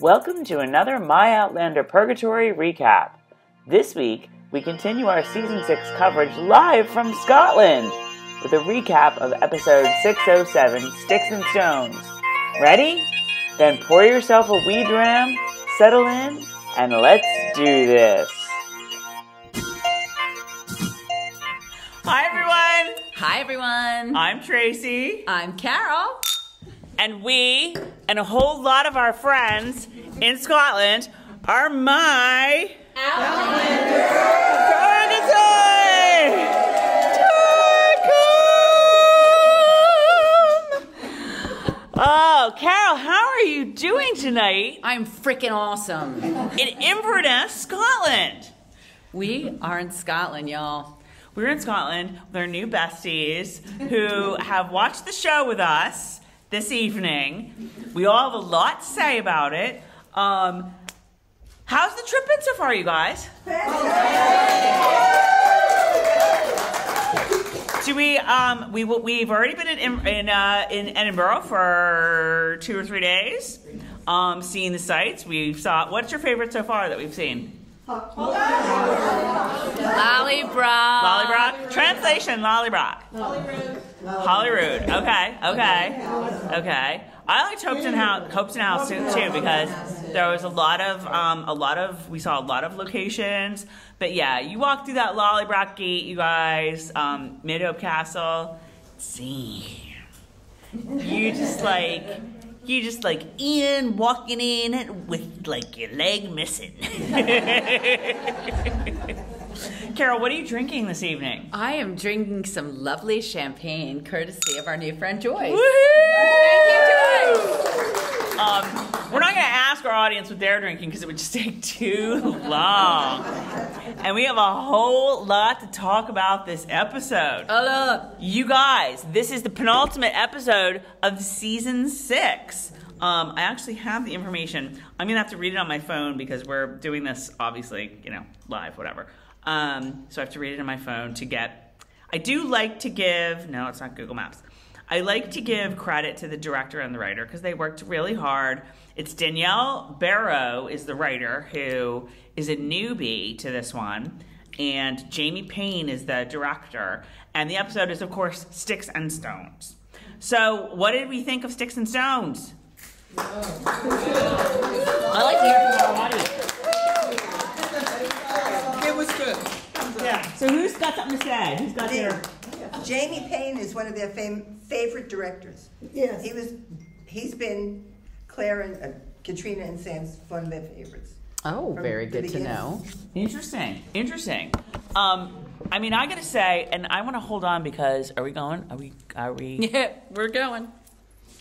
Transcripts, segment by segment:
Welcome to another My Outlander Purgatory recap. This week, we continue our Season 6 coverage live from Scotland with a recap of episode 607, Sticks and Stones. Ready? Then pour yourself a wee dram, settle in, and let's do this. Hi everyone! Hi everyone! I'm Tracey. I'm Carol. And we, and a whole lot of our friends in Scotland, are my Outlander Purgatory! Oh, Carol, how are you doing tonight? I'm freaking awesome. In Inverness, Scotland. We are in Scotland, y'all. We're in Scotland with our new besties who have watched the show with us this evening. We all have a lot to say about it. How's the trip been so far, you guys? Do we've already been in Edinburgh for 2 or 3 days, seeing the sights. What's your favorite so far that we've seen? Lollybrock. Translation, Lollybrock. Holyrood. Okay. I liked Hopeton House too because there was we saw a lot of locations. But yeah, you walk through that Lollybrock gate, you guys, Mid-Hope Castle. See, you just like in walking in with like your leg missing. Carol, what are you drinking this evening? I am drinking some lovely champagne, courtesy of our new friend Joyce. Woohoo! Thank you, Joyce. We're not going to ask our audience what they're drinking because it would just take too long. And we have a whole lot to talk about this episode. Hello. You guys, this is the penultimate episode of season 6. I actually have the information. I'm going to have to read it on my phone because we're doing this, obviously, live, whatever. So I have to read it on my phone to get... I do like to give... No, it's not Google Maps. I like to give credit to the director and the writer because they worked really hard. It's Danielle Barrow is the writer who is a newbie to this one. And Jamie Payne is the director. And the episode is, of course, Sticks and Stones. So what did we think of Sticks and Stones? I like to hear from our audience. It was good. Yeah. So who's got something to say? Who's got their... Jamie Payne is one of their favorite directors. Yes. He's been Claire and Katrina and Sam's one of their favorites. Oh, very good to know. Interesting. I gotta say, and I want to hold on because are we going? Are we? Yeah, we're going.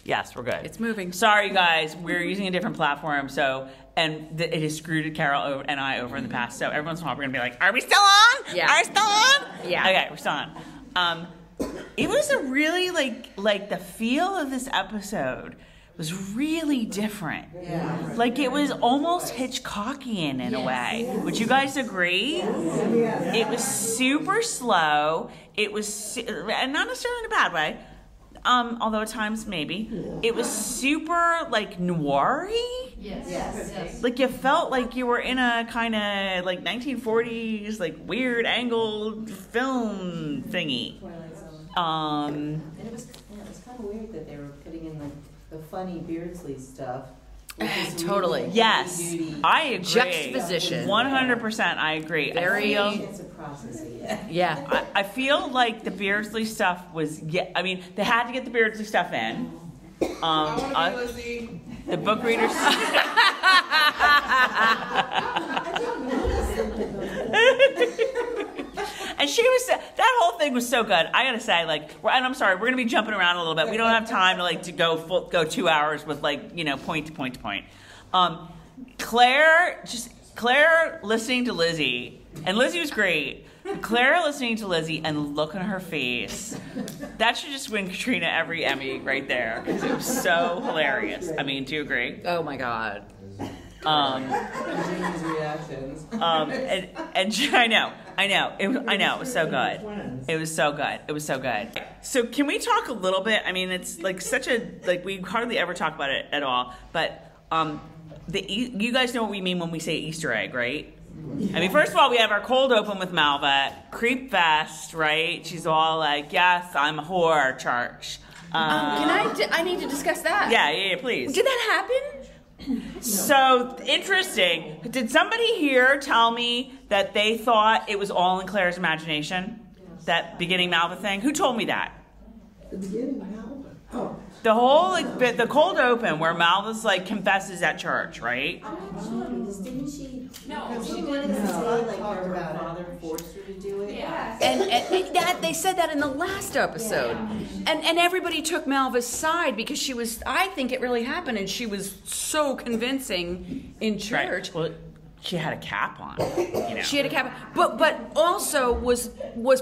Yes, we're good. It's moving. Sorry, guys. We're using a different platform, it has screwed Carol and I over in the past. So every once in a while, we're gonna be like, "Are we still on? Yeah. Are we still on? Yeah. Okay, we're still on." It was a really like the feel of this episode was really different. Yeah. Like it was almost Hitchcockian in a way. Would you guys agree? Yes. It was super slow. It was, and not necessarily in a bad way. Although at times maybe. It was super like noir-y. Yes. Like you felt like you were in a kind of like 1940s like weird angled film thingy. And it was kind of weird that they were putting in the funny Beardsley stuff. Totally. Really Yes, heavy-duty. I agree. Juxtaposition. 100%, I agree. Very- It's a process. Yeah. I feel like the Beardsley stuff was, they had to get the Beardsley stuff in. The book readers. And she was, that whole thing was so good. I gotta say, and I'm sorry, we're gonna be jumping around a little bit. We don't have time to go 2 hours with point to point to point. Claire listening to Lizzie, and Lizzie was great. Claire listening to Lizzie and the look on her face, that should just win Katrina every Emmy right there because it was so hilarious. Do you agree? Oh my God. Jamie's reactions. And I know. It was so good. It was so good. So can we talk a little bit? It's like we hardly ever talk about it at all, but you guys know what we mean when we say Easter egg, right? I mean, first of all, we have our cold open with Malva, creep fest, right? She's all like, "Yes, I'm a whore, church." I need to discuss that. Yeah, please. Did that happen? So interesting. Did somebody here tell me that they thought it was all in Claire's imagination? That beginning Malva thing? Who told me that? The beginning Malva. Oh. The whole the cold open where Malva's like confesses at church, right? Didn't she? No, She she wanted didn't. to say like Talked her about it. father forced her to do it. Yeah. And that they said that in the last episode, and everybody took Malva's side because she was. I think it really happened, and she was so convincing in church. Right. Well, she had a cap on. You know. She had a cap, but also was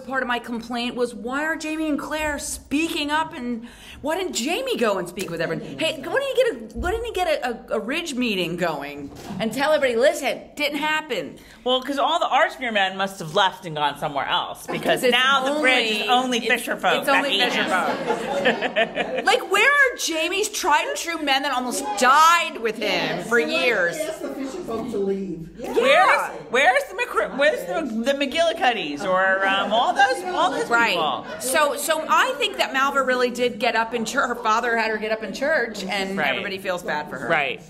part of my complaint was why are Jamie and Claire speaking up, and why didn't Jamie go and speak with everyone? Hey, why didn't he get a Ridge meeting going and tell everybody, listen, didn't happen. Well, because all the Ardsmuir men must have left and gone somewhere else because now the bridge is only fisher folk. It's only fisher folk. Like, where are Jamie's tried and true men that almost died with him for years? Ask the fisher folk to leave. Yeah. Where's the McGillicuddies or all those Right. people? So I think that Malva really did get up in church. Her father had her get up in church, and Right. everybody feels bad for her. Right.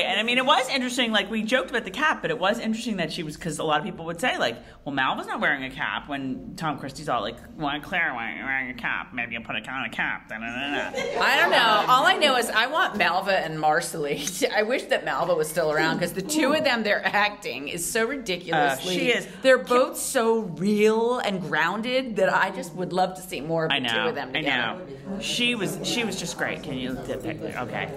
And I mean, it was interesting. Like we joked about the cap, but it was interesting that she was because a lot of people would say like, well, Malva's not wearing a cap when Tom Christie's all like, why Claire wearing a cap? Maybe you'll put on a cap. Da-da-da-da. I don't know. All I know is I want Malva and Marcelly. I wish that Malva was still around because the two of them, their acting is so ridiculously. She is. They're both so real and grounded that I just would love to see more of the two of them together. I know. She was just great. Can you? Okay.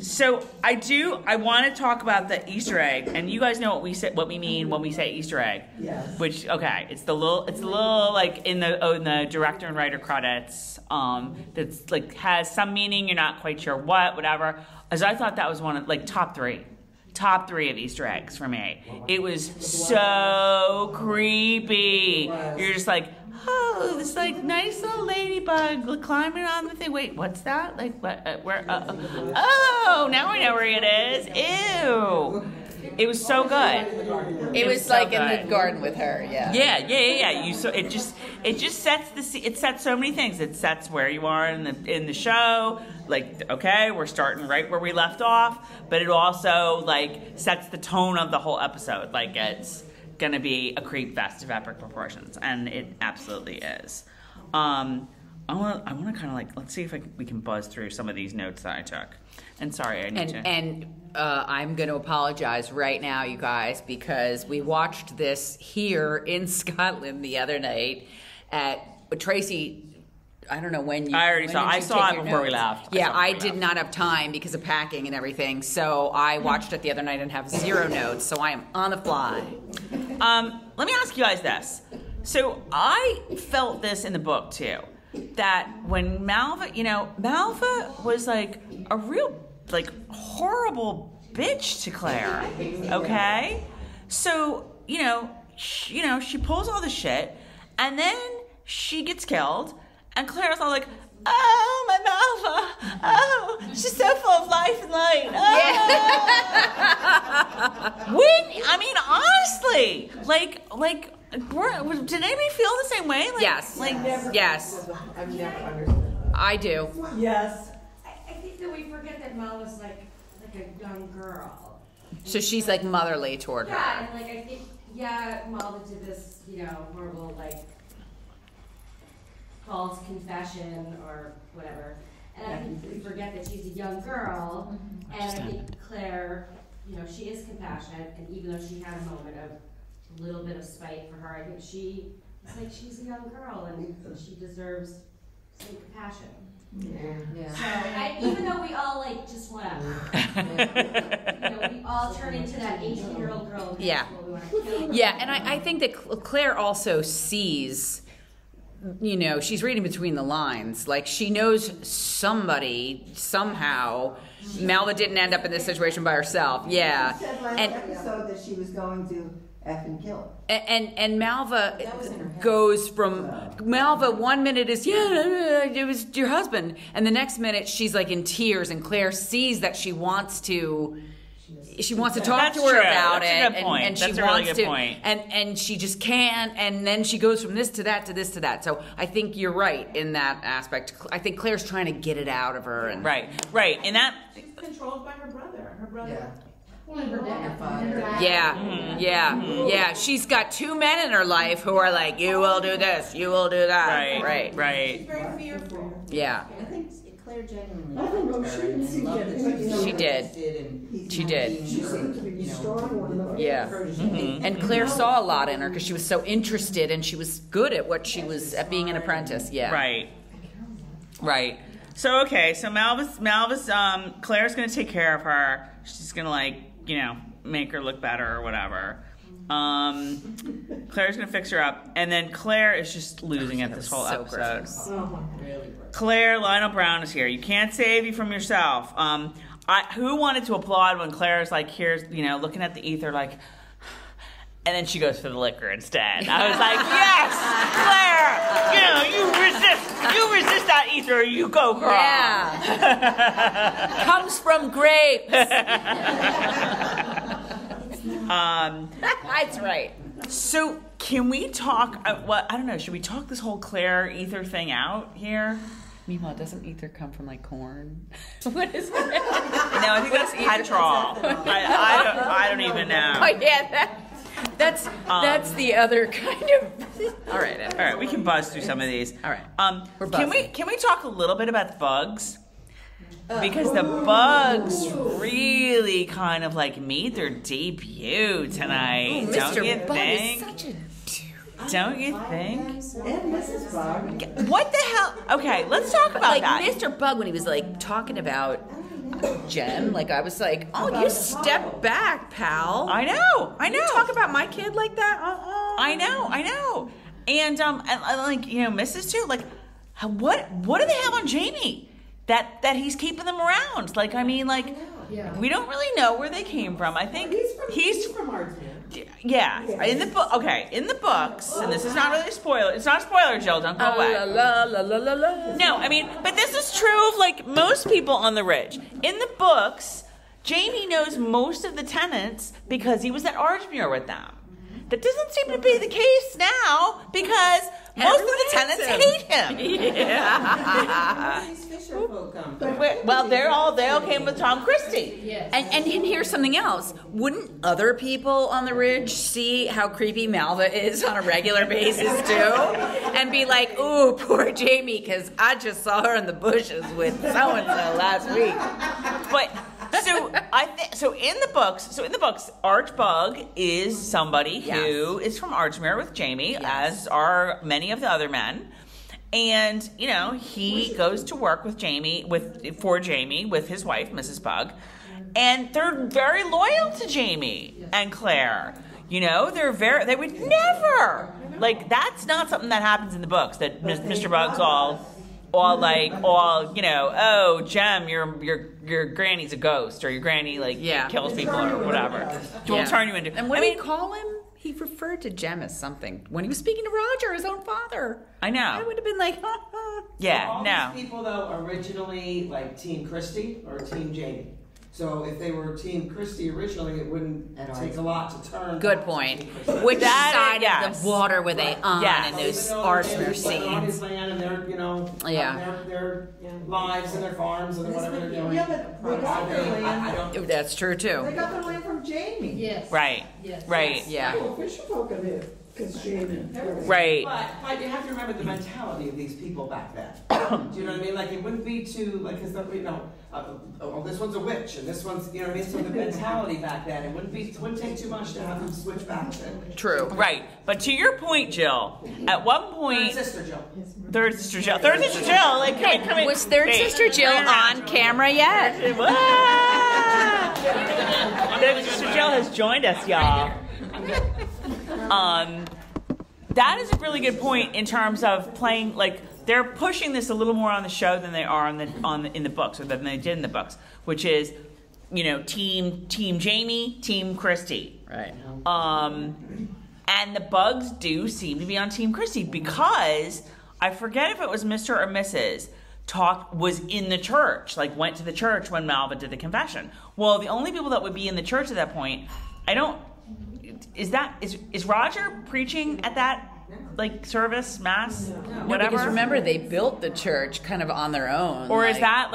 So I want to talk about the Easter egg, and you guys know what we mean when we say Easter egg. Yes. Which it's the little like in the director and writer credits. That's like has some meaning. You're not quite sure whatever. As I thought that was one of like top three of Easter eggs for me. It was so creepy. You're just like, oh, this like nice little ladybug climbing on the thing. Wait, what's that? Like, what? Where? Oh, now I know where it is. Ew. It was so good. It was so like good. in the garden with her. Yeah. Yeah. It just sets it sets so many things. It sets where you are in the show. Like, okay, we're starting right where we left off, but it also like sets the tone of the whole episode. Like it's gonna be a creep fest of epic proportions, and it absolutely is. I want to kind of like let's see if we can buzz through some of these notes that I took. And sorry, I need to. And I'm going to apologize right now, you guys, because we watched this here in Scotland the other night at Tracey. I don't know when you. I already saw. I saw it before we left. left. Yeah, I did not have time because of packing and everything. So I watched it the other night and have 0 notes. So I am on the fly. Let me ask you guys this. So I felt this in the book too, that when Malva was like a real like horrible bitch to Claire. Okay, so she pulls all the shit, and then she gets killed. And Claire's all like, oh, my Malva. Oh, she's so full of life and light. Oh. Yeah. Honestly, did anybody feel the same way? Like, Yes. Yes. I've never understood. I do. Yes. I think that we forget that Malva's like a young girl. So she's like motherly toward Yeah, her. and like I think Malva did this, horrible like false confession or whatever. And I think we forget that she's a young girl, and I think Claire, she is compassionate, and even though she had a moment of a little bit of spite for her, I think she's a young girl and she deserves some compassion. Yeah. So even though we all just want to, we all turn into that 18-year-old girl. Yeah. We want to kill. Yeah, and I think that Claire also sees, she's reading between the lines. Like, she knows somebody, somehow. Malva didn't end up in this situation by herself. Yeah. She said last episode that she was going to effing kill. And Malva That was in her head. goes from Malva 1 minute is it was your husband, and the next minute she's like in tears, and Claire sees that she wants to talk That's to her true. about That's a it, good point. and she That's a really wants good to, point. and she just can't, and then she goes from this to that to this to that. So I think you're right in that aspect. I think Claire's trying to get it out of her, and Right. And that. She's controlled by her brother. Her brother. Yeah. Well, and her dad. father. And her dad. yeah. She's got 2 men in her life who are like, you will do this, you will do that. Right. She's very fearful. Yeah. I think Claire genuinely I don't know, liked she her didn't and seem to loved get that anything. She did. She did. She seemed to be strong one of those. Yeah. And Claire saw a lot in her because she was so interested and she was good at what she was at being an apprentice. Yeah. Right. So Malva's Claire's gonna take care of her. She's gonna make her look better or whatever. Claire's gonna fix her up, and then Claire is just losing it this whole so episode. gross. really great. Claire, Lionel Brown is here. You can't save you from yourself. Who wanted to applaud when Claire's like, here's, looking at the ether like, and then she goes for the liquor instead. I was like, yes, Claire, you resist that ether, you go, girl. Yeah. Comes from grapes. That's right. So can we talk? I don't know. Should we talk this whole Claire ether thing out here? Meanwhile, doesn't ether come from like corn? What is it? No, I think that's petrol. I don't even know. Oh yeah, that's the other kind of. All right, We can buzz through some of these. All right. We're Can we talk a little bit about the bugs? Because the bugs really kind of like made their debut tonight. Don't you think? Don't you think? And Mrs. Bug. What the hell? Okay, let's talk about Like that. Mr. Bug when he was like talking about Jen, like I was like, oh, you step back, pal. I know. You talk about my kid like that? I know. And like Mrs. too. Like, what do they have on Jamie that he's keeping them around? Like, I mean, like, we don't really know where they came from. I think He's from Ardsmuir. Yeah, in the book. Okay, in the books, and this is not really a spoiler. It's not a spoiler, Jill. Don't go away. No, I mean, but this is true of like most people on the Ridge. In the books, Jamie knows most of the tenants because he was at Ardsmuir with them. That doesn't seem to be the case now because most of the tenants hate him. Where did these Fisher folk come from? Well, they all came with Tom Christie. Yes. And here's something else. Wouldn't other people on the Ridge see how creepy Malva is on a regular basis too? And be like, ooh, poor Jamie, because I just saw her in the bushes with so-and-so last week. But so in the books, Archbug is somebody who is from Ardsmuir with Jamie, as are many of the other men. And, he goes to work with for Jamie with his wife, Mrs. Bug. And they're very loyal to Jamie and Claire. They would never, like, that's not something that happens in the books, that Mr. Bug's oh, Jem, your granny's a ghost, or your granny, kills people or whatever. We'll turn you into. And what did he call him? He referred to Jem as something. When he was speaking to Roger, his own father. I know. I would have been like, Yeah, all no. these people, though, originally, Team Christie or Team Jamie. So if they were Team Christie originally, it wouldn't take a lot to turn. good point. Which side of the water were they on in those Ardsmuir scenes? Land and their, their lives and their farms and whatever they're doing. Yeah, but they got their land. That's true They too. got their land from Jamie. Yes. Right. Yes. Right. Yeah. Well, Fisher folk of it, because Jamie. Right. But you have to remember the mentality of these people back then. Do you know what I mean? Like, it wouldn't be too, because, this one's a witch, and this one's, you know what I mean? So the mentality back then, it wouldn't take too much to have them switch back to. True. Right. But to your point, Jill, at one point, Sister Jill. Third Sister Jill, like, come in. Was Third Sister Jill on camera yet? Third Sister Jill has joined us, y'all. That is a really good point in terms of playing, they're pushing this a little more on the show than they are in the books, or than they did in the books, which is team Jamie, team Christie. Right. And the bugs do seem to be on team Christie because I forget if it was Mr. or Mrs. was in the church, like went to the church when Malva did the confession. Well, the only people that would be in the church at that point, is Roger preaching at that service, mass, whatever? No, because remember they built the church kind of on their own. Or is that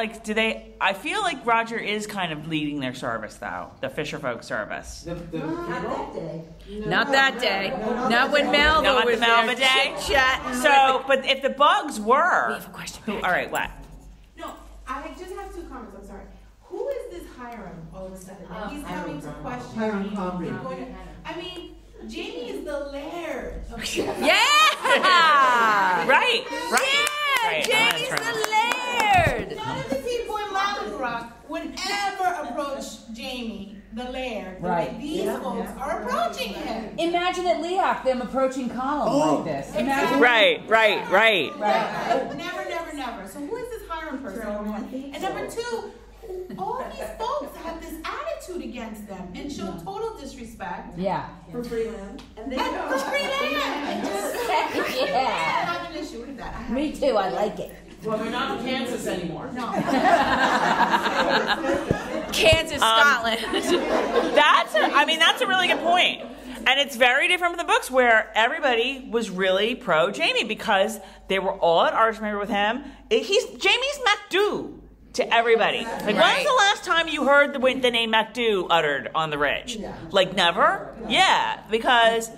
I feel like Roger is kind of leading their service though, the fisherfolk service. Not that day. Not that day. Not when Malva Not was the Malva there day. chit-chatting. So, but if the bugs were, We have a question. all right, what? No, I just have 2 comments. I'm sorry. Who is this Hiram all of a sudden? He's coming to question Hiram me. Convery. I mean, Jamie is the laird. Yeah! Right. Yeah! Right. Jamie's the laird! None of the people in Ladybug would ever approach Jamie, the laird, the Right. way these folks are approaching him. Imagine at Leoc, them approaching Colin like this. Imagine. Right. Never. So who is this Hiram person? And number 2, all these folks have this attitude against them and show total disrespect. Yeah. For free land. And for free land. I Yeah. have an issue with that. Me too, I like it. Well, they're not in Kansas anymore. No. Kansas, Scotland. That's a really good point. And it's very different from the books where everybody was really pro Jamie because they were all at Ardsmuir with him. Jamie's MacDo to everybody. Like, when was the last time you heard the name MacDo uttered on the Ridge? Like, never? Yeah, because...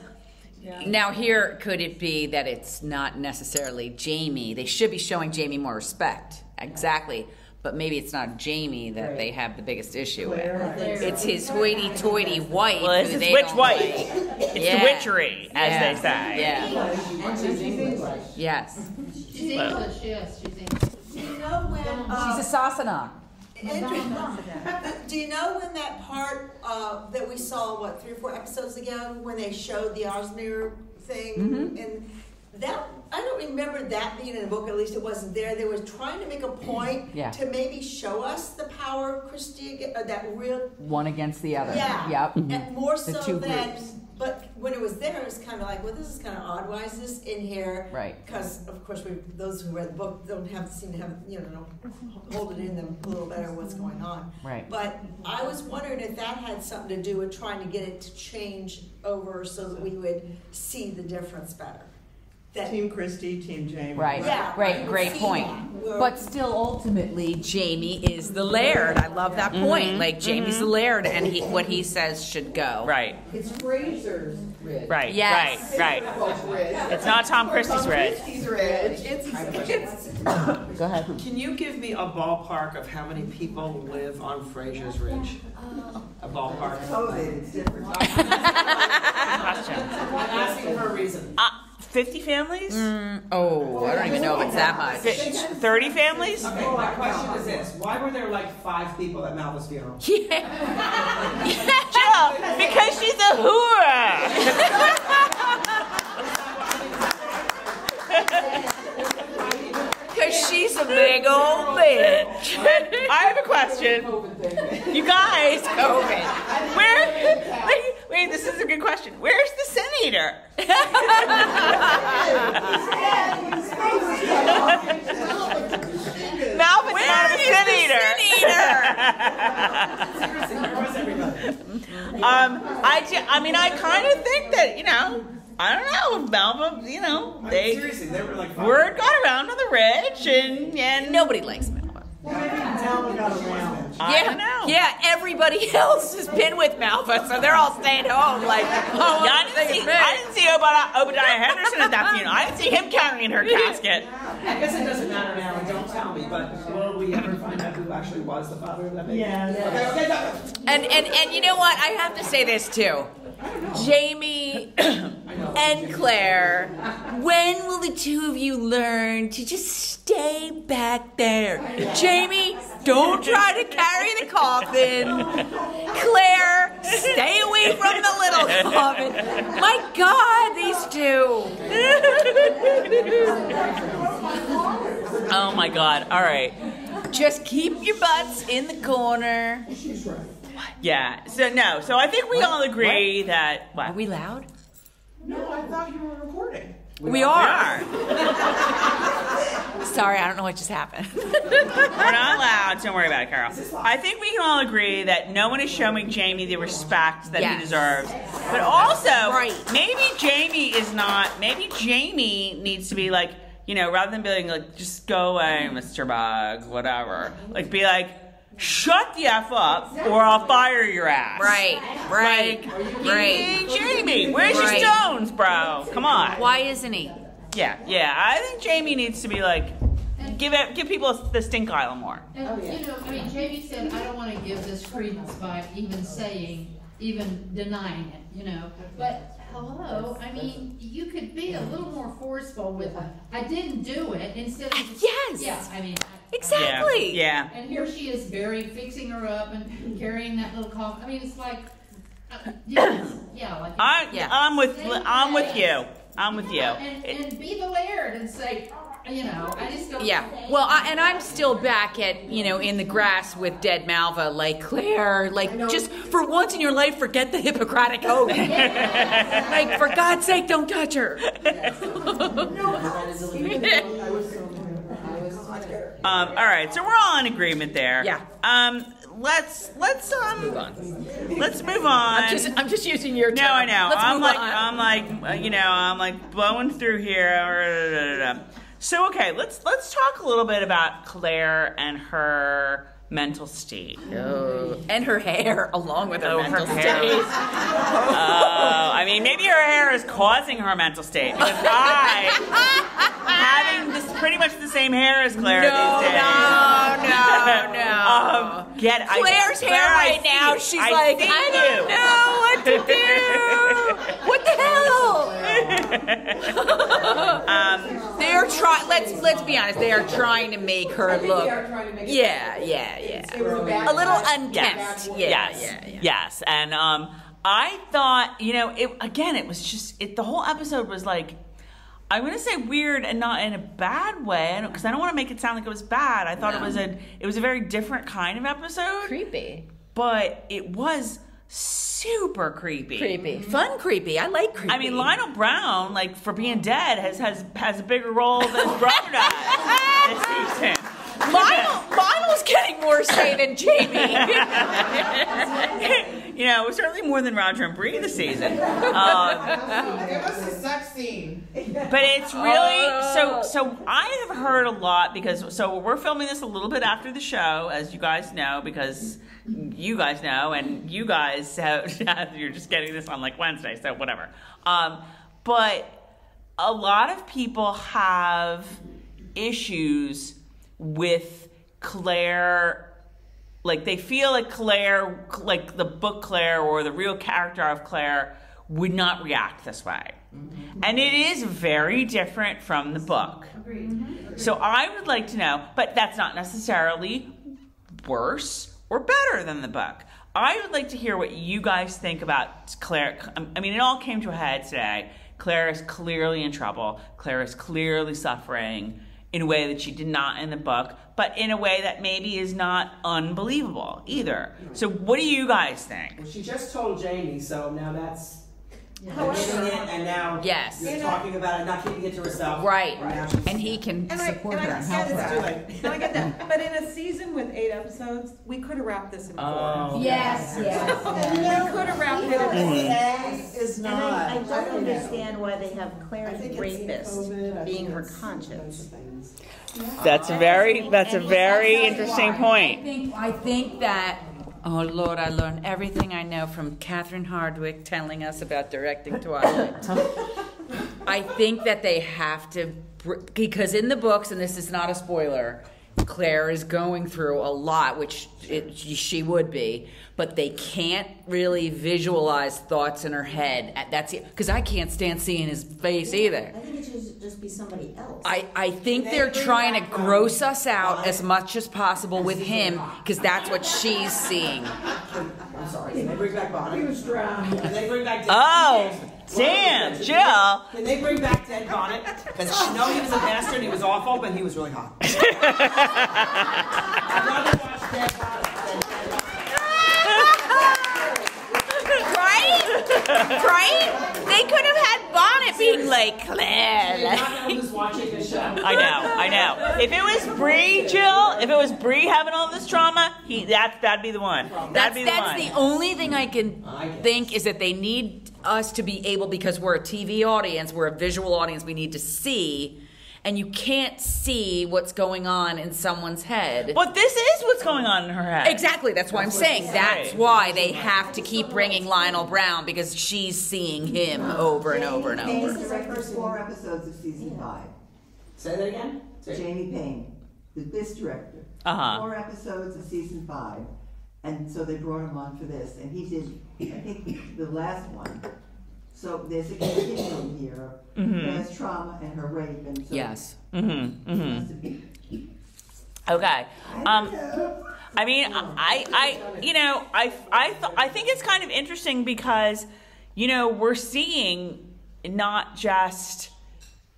Now here, could it be that it's not necessarily Jamie? They should be showing Jamie more respect. Exactly. But maybe it's not Jamie that they have the biggest issue with. It's his hoity-toity wife. Well, it's who his they witch don't wife. like. It's the witchery, as they say. Yeah. And she's English. Yes. She's English, yes, she's English. Do you know when? She's a Sassanach. Do you know when that part that we saw 3 or 4 episodes ago when they showed the Ardsmuir thing and that I don't remember that being in the book. At least it wasn't there. They were trying to make a point to maybe show us the power of Christie, that real one against the other. Yeah. Yep. And more so The two than. groups. But when it was there, it was kind of like, well, this is kind of odd. Why is this in here? Right. Because of course, those who read the book don't seem to have hold it in them a little better what's going on. Right. But I was wondering if that had something to do with trying to get it to change over so that we would see the difference better. Team Christie, Team Jamie. Right. Yeah, Great point. But still, ultimately, Jamie is the laird. I love that point. Like, Jamie's the laird, and what he says should go. Right. It's Fraser's Ridge. Right. Yes. Right. Ridge. It's not Tom Christie's Ridge. Christie's Ridge. It's Go ahead. Can you give me a ballpark of how many people live on Fraser's Ridge? A ballpark. it's different. Question. I'm asking for a reason. 50 families? I don't even know if it's that much. 30 families? Okay, my question is this. Why were there 5 people at Malva's funeral? Jill, because she's a whore. Because she's a big old bitch. I have a question. You guys, wait, this is a good question. Where's the senator? Malva's not a senator. I kind of think that, I don't know, Malva, Seriously, they were word got around to the Ridge, and Nobody likes Malva. Malva got around. I don't know. Yeah, everybody else has been with Malva, so they're all staying home like, I didn't see Obadiah Henderson at that funeral. I didn't see him carrying her casket. I guess it doesn't matter now, and don't tell me, but will we ever find out who actually was the father of that baby? Okay, go. And you know what? I have to say this too. Jamie and Claire, when will the two of you learn to just stay back there? Jamie, don't try to carry the coffin. Claire, stay away from the little coffin. My God, these two. Oh my God. All right. Just keep your butts in the corner. She's right. Yeah. So I think we all agree that. What? Are we loud? No, I thought you were recording. We are. Sorry, I don't know what just happened. We're not loud. Don't worry about it, Carol. I think we can all agree that no one is showing Jamie the respect that he deserves. But also, maybe Jamie is not. Maybe Jamie needs to be like, you know, rather than being like, just go away, Mr. Bug, whatever. Like, be like, shut the F up, or I'll fire your ass. Right. Hey, Jamie, where's your stones, bro? Come on. Why isn't he? Yeah. I think Jamie needs to be like, give people the stink eye a little more. And, you know, I mean, Jamie said, I don't want to give this credence by even denying it, you know. But, hello, I mean, you could be a little more forceful with, I didn't do it, instead of just, yeah, I mean. Exactly. Yeah. And here she is fixing her up and carrying that little coffin. I mean, it's like, I'm with you. And be the laird and say, you know, I just don't. Yeah. Well, I'm still back at, you know, in the grass with dead Malva, like, Claire, like, just for once in your life, forget the Hippocratic oath. Like, for God's sake, don't touch her. All right, so we're all in agreement there. Yeah. Let's move on. Let's move on. I'm just using your term. No, I know. I'm I'm like blowing through here. So okay, let's talk a little bit about Claire and her mental state. And her hair, along with her mental state. I mean, maybe her hair is causing her mental state. Because having pretty much the same hair as Claire these days. No. Claire's hair right now, she's like, I don't know what to do. What the hell? They're trying. Let's be honest. They are trying to make her look. Yeah. A little unkempt. Yes. And I thought, you know, it was just the whole episode was like, I'm going to say weird and not in a bad way, because I don't want to make it sound like it was bad. I thought it was a very different kind of episode. Creepy. But it was super creepy. Fun creepy. I like creepy. I mean, Lionel Brown, like, for being dead, has a bigger role than his brother does this season. Lionel's getting more say than Jamie. You know, certainly more than Roger and Bree this season. Give us a sex scene. But it's really so I have heard a lot because we're filming this a little bit after the show, as you guys know, because you guys know, and you guys you're just getting this on like Wednesday, so whatever. But a lot of people have issues with Claire. Like, they feel like Claire, like the book Claire or the real character of Claire, would not react this way. Mm-hmm. And it is very different from the book. Agreed. Mm-hmm. So I would like to know, but that's not necessarily worse or better than the book. I would like to hear what you guys think about Claire. I mean, it all came to a head today. Claire is clearly in trouble. Claire is clearly suffering in a way that she did not in the book, but in a way that maybe is not unbelievable either. So what do you guys think? Well, she just told Jamie, so now that's admitting it, and now you're talking about it, not keeping it to herself. Right. And he can support her and help her. I get that. But in a season with 8 episodes, we could have wrapped this in 4. Yes. We could have wrapped it in 4. I don't understand why they have Claire's rapist being her conscience. That's a very interesting point. I think that, oh Lord, I learned everything I know from Catherine Hardwicke telling us about directing Twilight. I think that they have to, because in the books, and this is not a spoiler, Claire is going through a lot, which she would be, but they can't really visualize thoughts in her head. That's it, because I can't stand seeing his face either. I think it should just be somebody else. I think they're trying to gross us out as much as possible with him, because that's what she's seeing. I'm sorry. Can they bring back Bonnet? He was drowned. Can they bring back? Damn, Jill. Can they bring back Dead Bonnet? Because I know he was a bastard. He was awful, but he was really hot. I'd rather watch Dead Bonnet than Dead Bonnet. Right? They could have had Bonnet being like, Claire. I'm just watching the show. I know. If it was Bree, Jill, if it was Bree having all this trauma, that'd be the one. That's the only thing I can think is that they need us to be able, because we're a TV audience, we're a visual audience, we need to see. And you can't see what's going on in someone's head. But this is what's going on in her head. Exactly, that's why I'm saying. That's why they have to keep bringing Lionel Brown, because she's seeing him over and over and over. This is the first 4 episodes of season 5. Say that again? Jamie Payne, this director. 4 episodes of season 5. And so they brought him on for this. And he did, I think, the last one. So there's a continuum here. There's trauma and her rape, and so yes. Okay. I mean, I think it's kind of interesting because, we're seeing not just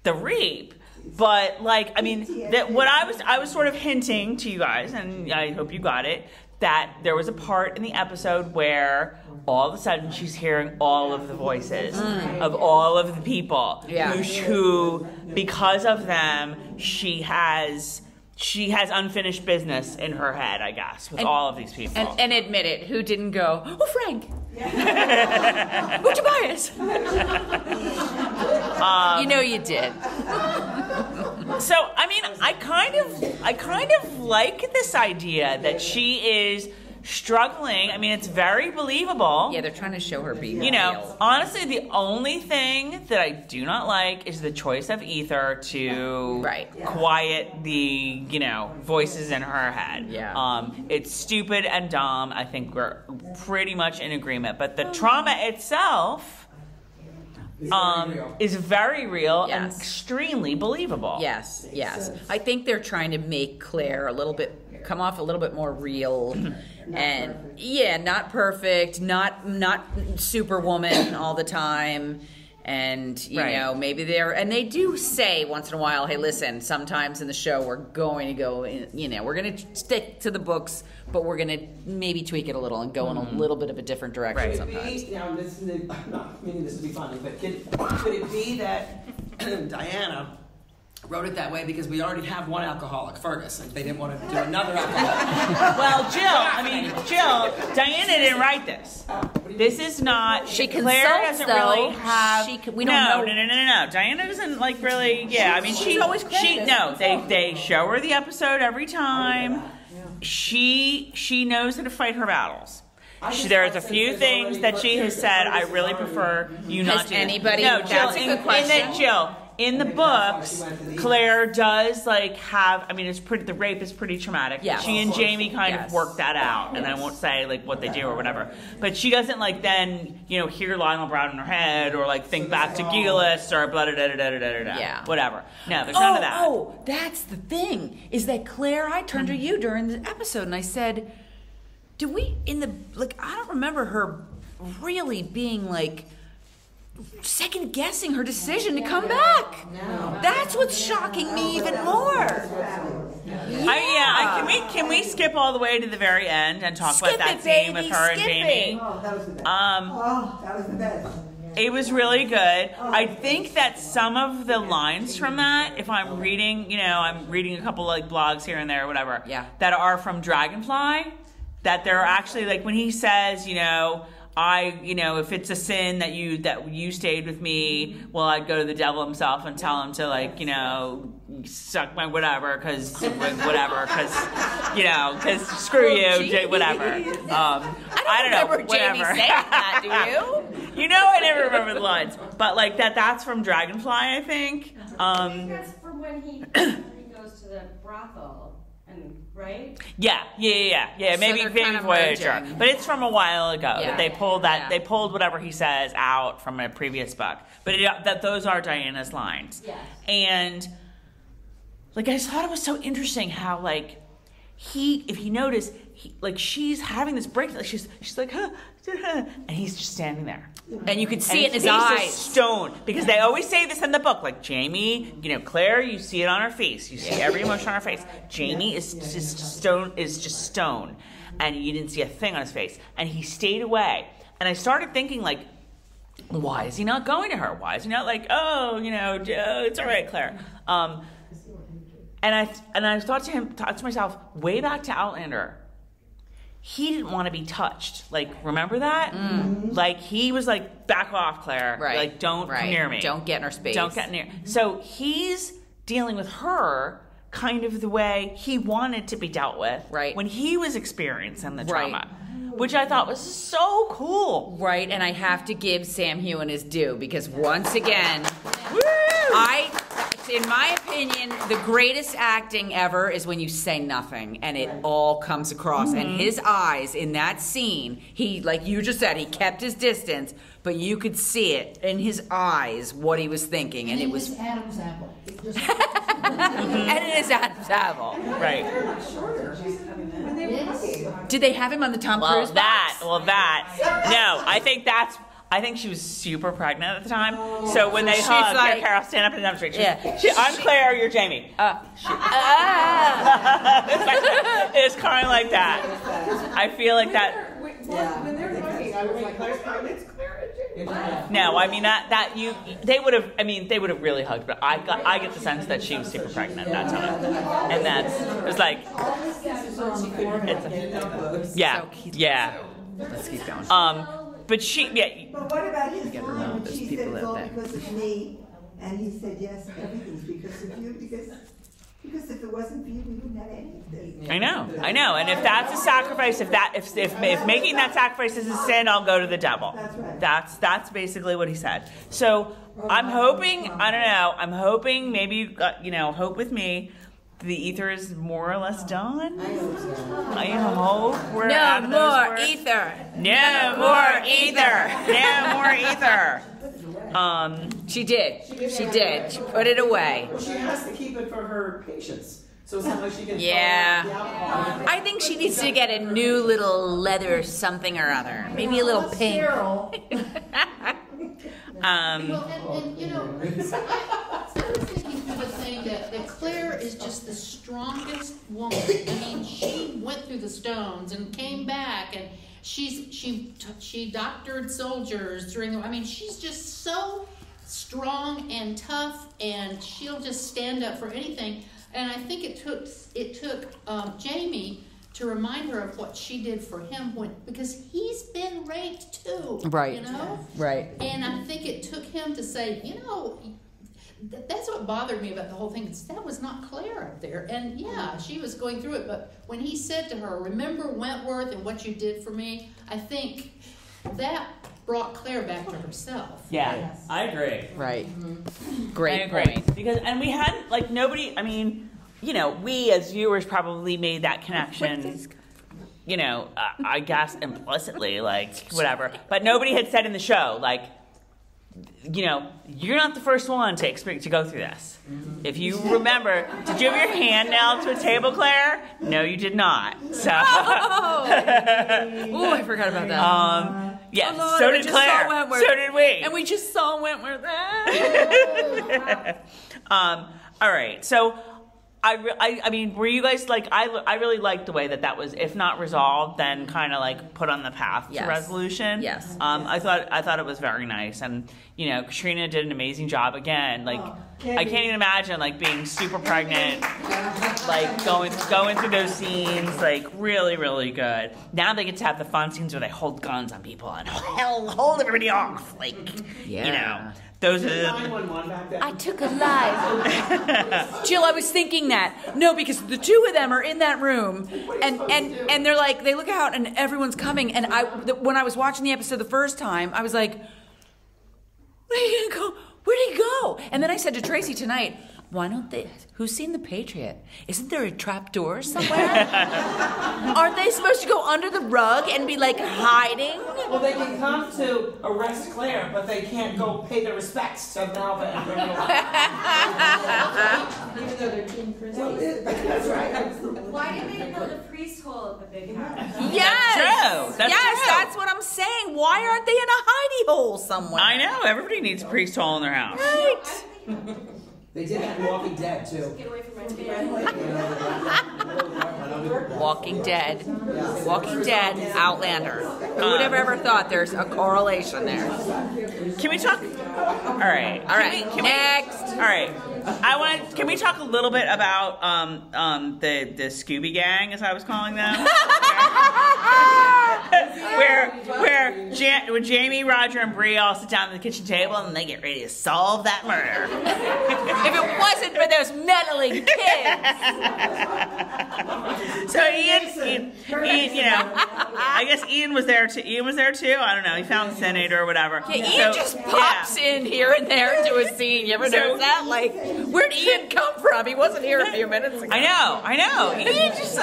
the rape, but that what I was sort of hinting to you guys, and I hope you got it, that there was a part in the episode where all of a sudden she's hearing all of the voices of all of the people who, because of them, she has unfinished business in her head, I guess, with all of these people. And admit it, who didn't go, oh, Frank, oh, Tobias. You did. So, I mean, I kind of like this idea that she is struggling. I mean, it's very believable. Yeah, they're trying to show her being real. Honestly, the only thing that I do not like is the choice of Ether to quiet the, voices in her head. Yeah. It's stupid and dumb. I think we're pretty much in agreement. But the trauma itself is very real and extremely believable. Yes. I think they're trying to make Claire come off a little bit more real. And not perfect, not superwoman all the time. And, maybe they do say once in a while, hey, listen, sometimes in the show we're going to go in, we're going to stick to the books, but we're going to maybe tweak it a little and go in a little bit of a different direction sometimes. Now, I'm not meaning this to be funny, but could it be that Diana wrote it that way because we already have one alcoholic, Fergus, and they didn't want to do another alcoholic? Well, Jill, Diana didn't write this. This is not. She Claire doesn't really have. We don't know. No. Diana doesn't really. Yeah, I mean, she's always credited. They show her the episode every time. She knows how to fight her battles. There's a few things that she has said. I really prefer you not to. Anybody? No, Jill. That's a good question. In the books, Claire does have. I mean, the rape is pretty traumatic. Yes. She and Jamie kind of work that out, and I won't say what they do or whatever. But she doesn't then hear Lionel Brown in her head or think back to Gillis or blah da da da da da da whatever. No, there's none of that. Oh, that's the thing. Is that Claire? I turned to you during the episode and I said, "Do we I don't remember her really being second guessing her decision to come back. No. That's what's shocking me even more. Can we skip all the way to the very end and talk about that scene with her and Jamie? Oh, that was the best. That was the best. It was really good. I think that some of the lines from that, if I'm reading, I'm reading a couple blogs here and there or whatever, that are from Dragonfly, that they're actually when he says, if it's a sin that you stayed with me, well, I'd go to the devil himself and tell him to suck my whatever, because screw you, whatever. I don't know, remember Jamie saying that, do you? I never remember the lines, but that's from Dragonfly, I think. I think that's from when he goes to the brothel. Right? Yeah. Maybe Voyager, but it's from a while ago that they pulled that. Yeah. They pulled whatever he says out from a previous book, but those are Diana's lines. Yes. And I just thought it was so interesting how if you notice, like she's having this break, like she's like, huh, and he's just standing there. And you can see it in his face eyes. is stone, because they always say this in the book. Like Jamie, Claire, you see it on her face. You see every emotion on her face. Jamie is just stone, and you didn't see a thing on his face. And he stayed away. And I started thinking, like, why is he not going to her? Why is he not like, oh, it's all right, Claire. And I thought to myself, way back to Outlander, he didn't want to be touched. Like, remember that? Like, he was like, back off, Claire. Right. Like, don't come near me. Don't get in her space. Don't get near. So he's dealing with her kind of the way he wanted to be dealt with when he was experiencing the trauma. Which I thought was so cool. Right, and I have to give Sam Heughan his due, because once again, in my opinion, the greatest acting ever is when you say nothing and it all comes across. And his eyes in that scene, he, like you just said, he kept his distance, but you could see it in his eyes what he was thinking, and it was Adam's apple. and it is Adam's apple. Right. Did they have him on the Tom Cruise box? No, I think she was super pregnant at the time. So when they hugged, like, Carol, stand up and demonstrate. I'm Claire, you're Jamie. It's kind of like that. I feel like that. When they're hugging, I was like, Claire's pregnant. It's Claire and Jamie. No, I mean they would have really hugged, but I get the sense that she was super pregnant at that time, and it was like, Let's keep going. But she, But what about his line when she said it's all because of me, and he said yes, everything's because of you, because if it wasn't for you, we wouldn't have anything. I know, and if that's a sacrifice, if making that sacrifice is a sin, I'll go to the devil. That's right. That's basically what he said. So I'm hoping, I'm hoping maybe hope with me. The ether is more or less done. I hope we're out of those words. No more ether. She did. She put it away. Well, she has to keep it for her patients. So it's not like she can I think she needs to get a new little leather something or other. Maybe a little pink. Well, and I was thinking of a thing that Claire is just the strongest woman. I mean, she went through the stones and came back, and she doctored soldiers during the. I mean, she's just so strong and tough, and she'll just stand up for anything. And I think it took Jamie to remind her of what she did for him because he's been raped too. Right. Right. And I think it took him to say, that's what bothered me about the whole thing. That was not Claire up there. And she was going through it. But when he said to her, remember Wentworth and what you did for me, I think that brought Claire back to herself. Yeah, yes. I agree. Right. Great point. Because, and we hadn't, like, nobody, I mean, we as viewers probably made that connection, I guess implicitly, like, whatever. But nobody had said in the show, like, you're not the first one to go through this. If you remember, did you have your hand nailed to a table, Claire? No, you did not. So. Oh, I forgot about that. Yes, so did Claire. So did we. And we just saw Wentworth. All right, so I mean, were you guys like? I really liked the way that was, if not resolved, then kind of like put on the path to resolution. Yes. I thought it was very nice, and Katrina did an amazing job again. Like, I can't even imagine like being super pregnant, like going through those scenes, like really, really good. Now they get to have the fun scenes where they hold guns on people and hold everybody off, like Those are the... I took a life. Jill, I was thinking that. No, because the two of them are in that room, and they're like, they look out and everyone's coming. And when I was watching the episode the first time, I was like, where'd he go? Where'd he go? And then I said to Tracey tonight, why don't they? Who's seen The Patriot? Isn't there a trap door somewhere? Aren't they supposed to go under the rug and be like hiding? Well, they can come to arrest Claire, but they can't go pay their respects to Malva and Bree. Even though they're teen prisoners. That's right. Why did they build a priest hole at the big house? Yes, That's true. that's what I'm saying. Why aren't they in a hidey hole somewhere? I know. Everybody needs a priest hole in their house. Right. They did that in Walking Dead, too. Get away from my Walking Dead. Walking Dead, Outlander. Who would have ever thought there's a correlation there? Can we talk? All right. Can we, Next. all right. Can we talk a little bit about the Scooby gang, as I was calling them? where Jamie, Roger, and Bree all sit down at the kitchen table and they get ready to solve that murder. If it wasn't for those meddling kids. So Ian, you know, I guess Ian was there too. I don't know. He found the senator or whatever. Yeah, Ian just pops in here and there into a scene. You ever notice that? Like, where'd Ian come from? He wasn't here a few minutes ago. I know. Ian just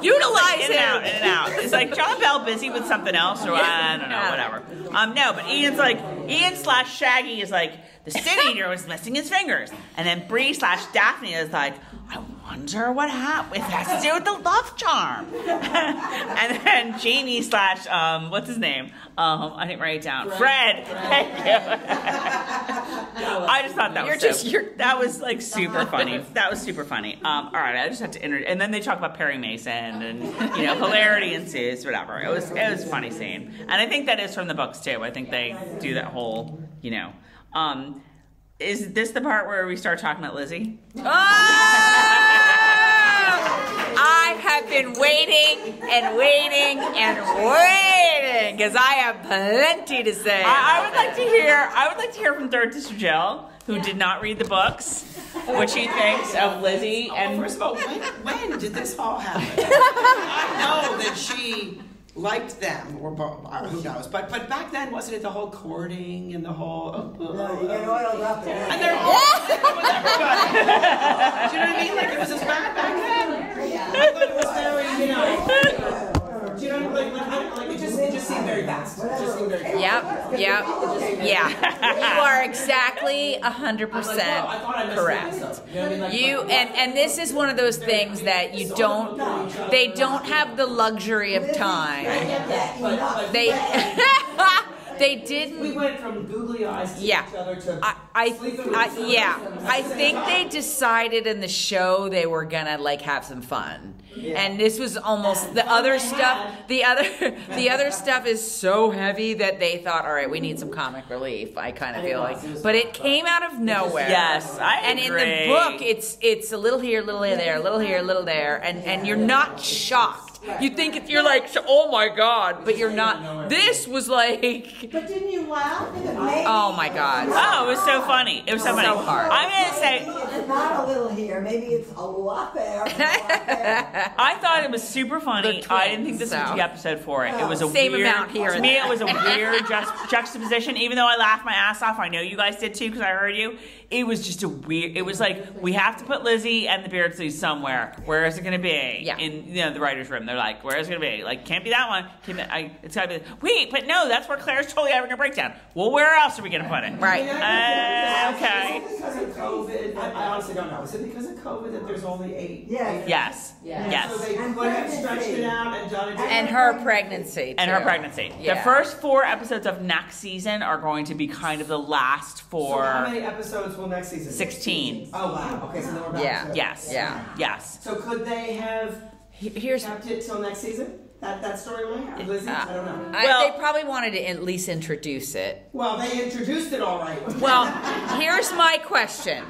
utilize in and out. It's like John Bell busy with something else, or I don't know, whatever. No, but Ian/Shaggy is like, the senator was missing his fingers, and then Bree/Daphne is like, I wonder what happened. It has to do with the love charm. And then Jamie/ what's his name? I didn't write it down. Fred. Thank you. I just thought that that was like super funny. That was super funny. All right, I just had to and then they talk about Perry Mason, and hilarity ensues. Whatever. It was a funny scene, and I think that is from the books too. I think they do that whole Is this the part where we start talking about Lizzie? I have been waiting because I have plenty to say. I would like to hear from Third Sister Jill, who did not read the books, what she thinks of Lizzie. And first of all, when did this all happen? I know that she liked them, or who knows? But back then, wasn't it the whole courting and the whole? No, you get oiled up. And they're all with everybody. Do you know what I mean? Like it was just back then. I thought it was very, do you know what I mean? Like it just seemed very fast. It just seemed very fast. Yep. Yeah. You are exactly 100% correct. And this is one of those things that they don't have the luxury of time. They didn't. We went from googly eyes to each other to I think they decided in the show they were gonna have some fun. Yeah. And this was almost the other stuff. The other stuff is so heavy that they thought, all right, we need some comic relief. I kind of feel like, but it came out of nowhere. Yes, I agree. And in the book, it's a little here, a little there, a little here, a little there, and you're not shocked. You think you're like, oh my god, but you're not. This was like. But didn't you laugh? Oh my god. Oh, it was so funny. It was so funny. Hard. I'm gonna say. It's not a little here. Maybe it's a lot there. I thought it was super funny. I didn't think this was the episode for it. It was a same weird. Amount here. To me, it was a weird juxtaposition. Even though I laughed my ass off, I know you guys did too because I heard you. It was just a weird. It was like we have to put Lizzie and the Beardsleys somewhere. Where is it going to be? Yeah. In the writers' room, they're like, where is it going to be? Like, can't be that one. It's got to be. Wait, but no, that's where Claire's totally having a breakdown. Well, where else are we going to put it? Right. Okay. Is it because of COVID? I honestly don't know. Is it because of COVID that there's only 8? Yes. So they could have stretched it out and done it. And her pregnancy. And her pregnancy. Yeah. The first 4 episodes of next season are going to be kind of the last 4. So how many episodes will next season? 16. Oh wow. Okay, so then we're back to Yes. So could they have kept it till next season? That storyline? Lizzie? I don't know. They probably wanted to at least introduce it. Well, they introduced it all right. Well, here's my question.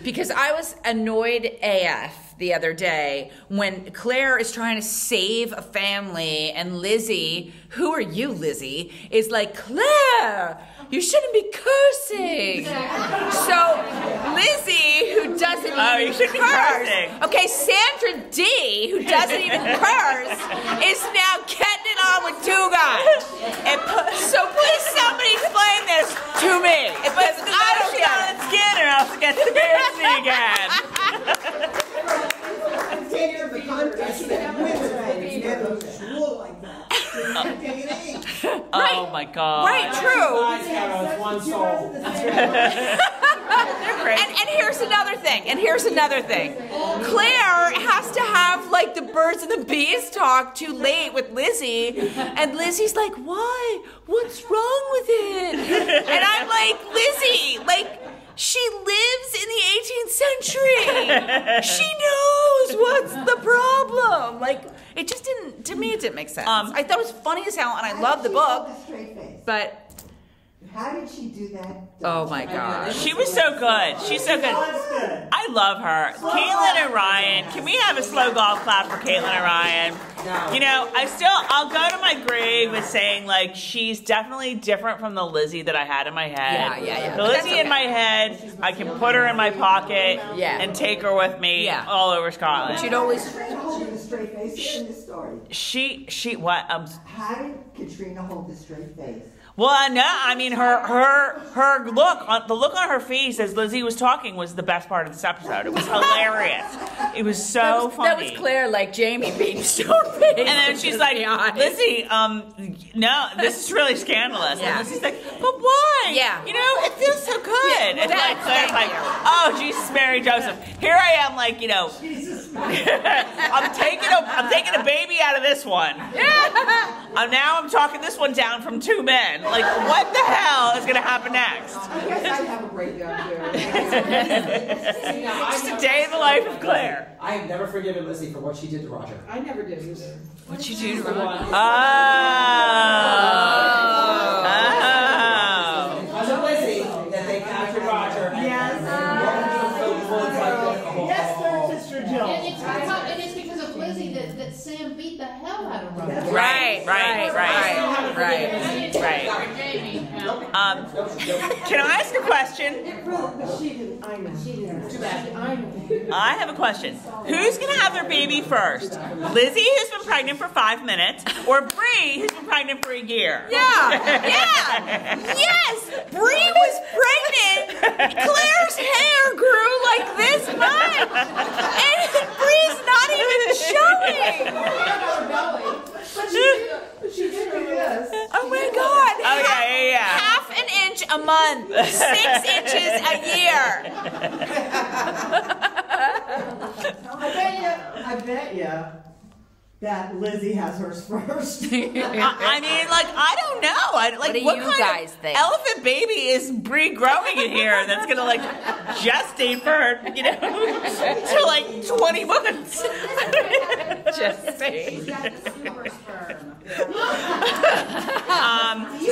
Because I was annoyed AF the other day when Claire is trying to save a family and Lizzie, who are you, Lizzie, is like, Claire, you shouldn't be cursing. So Lizzie, who doesn't even curse, okay, Sandra D, who doesn't even curse, is now getting it on with 2 guys. So please somebody explain this to me. Because I don't get it. Skinner also gets the Beardsley again. Oh my God. Right, true. One soul. And here's another thing. Claire has to have like the birds and the bees talk too late with Lizzie, and Lizzie's like, "Why? What's wrong with it?" And I'm like, Lizzie, like, she lives in the 18th century. She knows what's the problem. Like, it just didn't. To me, it didn't make sense. I thought it was funny as hell, and I love the book, but. How did she do that? Oh my gosh. She was so good. She's so good. I love her. Caitlin and Ryan. Can we have a slow golf clap for Caitlin and Ryan? You know, I'll go to my grave with saying, like, she's definitely different from the Lizzie that I had in my head. Yeah. The Lizzie in my head, I can put her in my pocket and take her with me all over Scotland. She'd always... hold a straight face in the story. She what? How did Katrina hold a straight face? Well, no, I mean her look, the look on her face as Lizzie was talking was the best part of this episode. It was hilarious. It was so funny. That was Claire, like Jamie being so big. And then she's like, Lizzie, no, this is really scandalous. And Lizzie's like, but why? Yeah. You know, it feels so good. And like Claire's like, oh, Jesus, Mary, Joseph. Here I am, like, you know, I'm taking a baby out of this one. Now I'm talking this one down from 2 men. Like, what the hell is going to happen next? I guess I have a great young girl. Just a day in the life of Claire. I have never forgiven Lizzie for what she did to Roger. I never did either. What'd you do to Roger? Because of Lizzie, that they captured Roger. Yes. And it's because of Lizzie that Sam beat the hell out of Roger. Right. Can I ask a question? She didn't. I know. Too bad. I have a question. Who's going to have their baby first? Lizzie, who's been pregnant for 5 minutes, or Bree, who's been pregnant for a year? Yes! Bree was pregnant! Claire's hair grew like this much! And Bree's not even showing! But she did do this. Oh my God! Oh, yeah. Half an inch a month, 6 inches a year. I bet you that Lizzie has hers first. I mean, like, I don't know. What do what you kind guys of think? Elephant baby is Bree growing in here that's gonna like gestate for to like 20 months. Gestate. She's got the super sperm.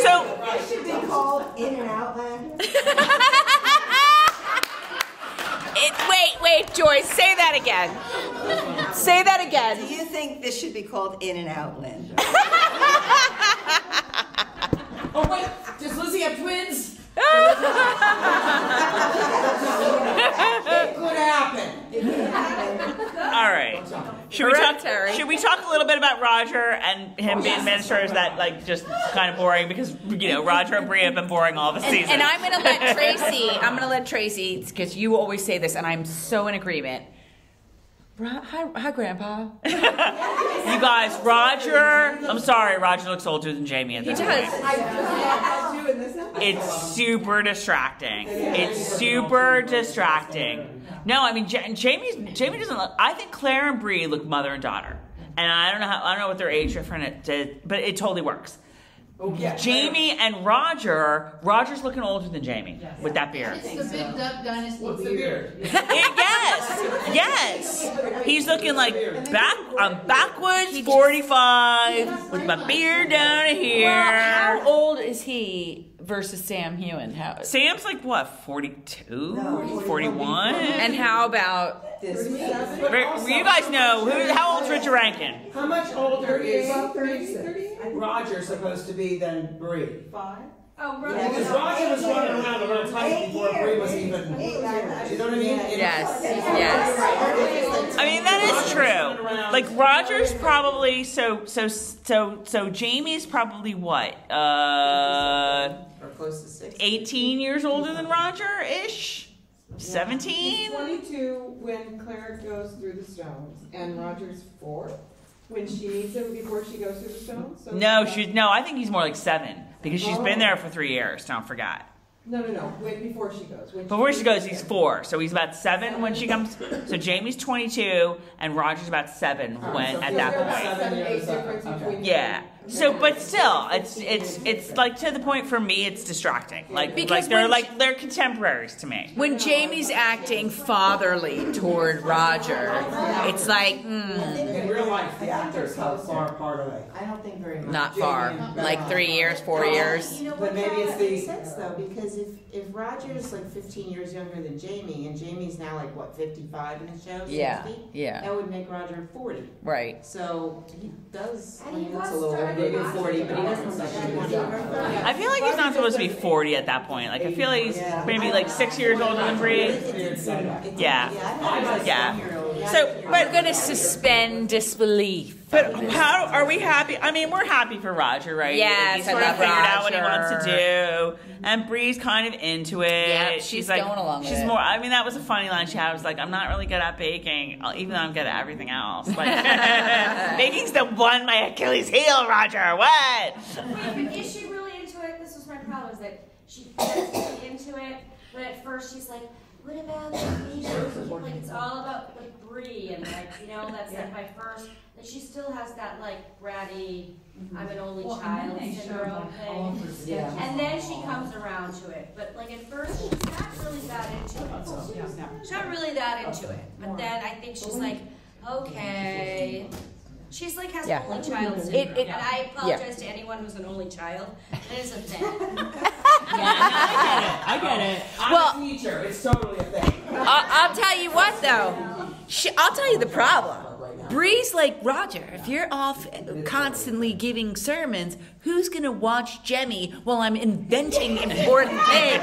So It should be called In and Outlander. Wait, Joyce, say that again. Say that Do again. you think this should be called In and Outlander? Oh wait, does Lizzie have twins? It could happen. all right. Should we talk a little bit about Roger and him being ministers? That like just kind of boring because Roger and Bree have been boring all the season. And I'm gonna let Tracey, because you always say this, and I'm so in agreement. Hi, Grandpa. You guys, Roger. I'm sorry, Roger looks older than Jamie at this point. It's super distracting. No, I mean Jamie doesn't look. I think Claire and Bree look mother and daughter, and I don't know what their age difference is, but it totally works. Jamie and Roger's looking older than Jamie with that beard. It's the big Duck Dynasty beard. Yes. He's looking like backwards 45 with my beard down here. Well, how old is he versus Sam Hewen? Sam's like what, 42? 41? And how about you guys know how old's Richard Rankin? How much older is Roger supposed to be than Bree? 5. Oh, Because Roger was running around a little tight before Bree was even. Do you know what I mean? Yes. I mean that is true. Like Roger's probably so Jamie's probably what? Or close to 60. 18 years older than Roger-ish? 17? He's 22 when Claire goes through the stones, and Roger's 4. When she needs him before she goes through the film? So No, I think he's more like 7 because she's been there for 3 years. Don't forget. No. Wait, before she goes. Before she goes, he's 4. So he's about 7 when she comes. So Jamie's 22 and Roger's about 7 at that point. 7, 8 difference between Yeah. So, but still, it's like to the point for me, it's distracting. Because They're contemporaries to me. When Jamie's acting fatherly toward Roger, it's like, In real life, the actors, how far apart are they? I don't think very much. not far. Like 3 years, 4 years. You know But what, maybe that it's makes the- sense though, because if Roger's like 15 years younger than Jamie, and Jamie's now like, what, 55 in the show? Yeah, 60? yeah. That would make Roger 40. Right. So he does, I And he mean, that's a was little starting maybe to 40, but he doesn't look like 20. I feel like he's not supposed to be 40 at that point. Like I feel like he's maybe like 6 years older than Bree. Yeah. So, We're but gonna suspend disbelief. But how are we happy? I mean, we're happy for Roger, right? Yes, he's I sort of love figured out what he Roger. wants to do, and Bree's kind of into it. Yep, she's like, going along with she's it. more. I mean, that was a funny line she had. I was like, I'm not really good at baking, even though I'm good at everything else. Like, baking's the one my Achilles heel, Roger. What? Wait, but is she really into it? This was my problem, is that she gets really into it, but at first she's like, what about me? Like, it's all about like Bree, and like, that's like my first. And she still has that like bratty, I'm an only child syndrome thing. And then she comes around to it. But like at first she's not really that into it. She's not really that into it. But then I think she's like, okay. She's like has Yeah. only child syndrome. it- And I apologize to anyone who's an only child. It is a thing. I get it. I'm Well- a teacher. It's totally a thing. I'll tell you what, though. I'll tell you the problem. Bree's like, Roger, if you're off constantly giving sermons, who's going to watch Jemmy while I'm inventing important things?